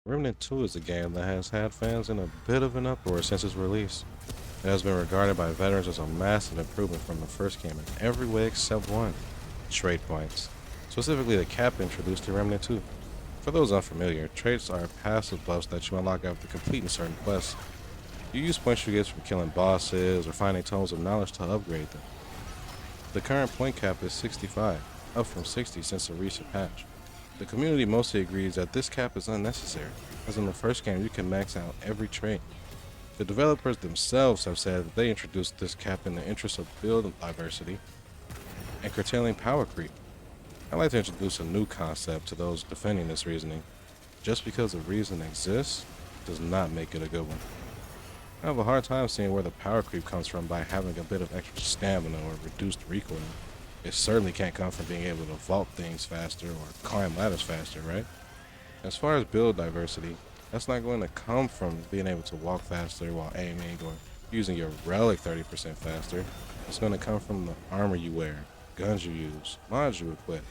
Remnant 2 is a game that has had fans in a bit of an uproar since its release. It has been regarded by veterans as a massive improvement from the first game in every way except one: trait points. Specifically, the cap introduced in Remnant 2. For those unfamiliar, traits are passive buffs that you unlock after completing certain quests. You use points you get from killing bosses or finding tomes of knowledge to upgrade them. The current point cap is 65, up from 60 since a recent patch. The community mostly agrees that this cap is unnecessary, as in the first game you can max out every trait. The developers themselves have said that they introduced this cap in the interest of build diversity and curtailing power creep. I'd like to introduce a new concept to those defending this reasoning. Just because a reason exists does not make it a good one. I have a hard time seeing where the power creep comes from by having a bit of extra stamina or reduced recoil. It certainly can't come from being able to vault things faster or climb ladders faster, right? As far as build diversity, that's not going to come from being able to walk faster while aiming or using your relic 30% faster. It's going to come from the armor you wear, guns you use, mods you equip,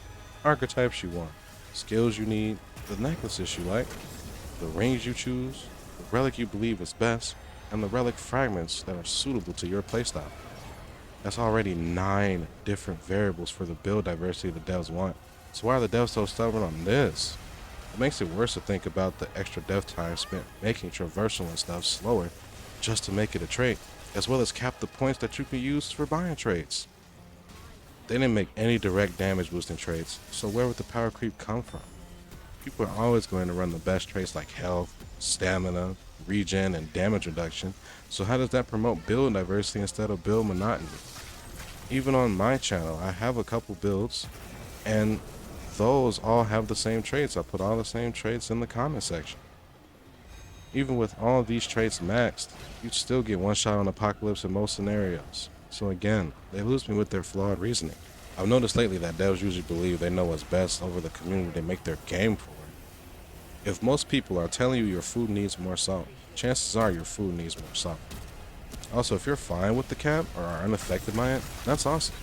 archetypes you want, skills you need, the necklaces you like, the rings you choose, the relic you believe is best, and the relic fragments that are suitable to your playstyle. That's already 9 different variables for the build diversity the devs want. So why are the devs so stubborn on this? It makes it worse to think about the extra dev time spent making traversal and stuff slower just to make it a trait, as well as cap the points that you can use for buying traits. They didn't make any direct damage boosting traits, so where would the power creep come from? People are always going to run the best traits like health, stamina, regen, and damage reduction, so how does that promote build diversity instead of build monotony? Even on my channel, I have a couple builds, and those all have the same traits. I put all the same traits in the comment section. Even with all of these traits maxed, you'd still get one shot on Apocalypse in most scenarios. So again, they lose me with their flawed reasoning. I've noticed lately that devs usually believe they know what's best over the community they make their game for. If most people are telling you your food needs more salt, chances are your food needs more salt. Also, if you're fine with the cap or are unaffected by it, that's awesome.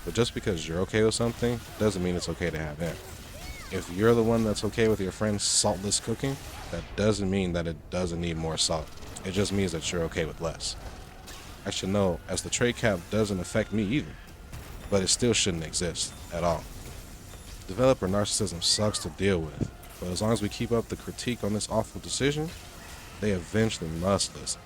But just because you're okay with something doesn't mean it's okay to have it. If you're the one that's okay with your friend's saltless cooking, that doesn't mean that it doesn't need more salt. It just means that you're okay with less. I should know, as the trait cap doesn't affect me either, but it still shouldn't exist at all. Developer narcissism sucks to deal with, but as long as we keep up the critique on this awful decision, they eventually must listen.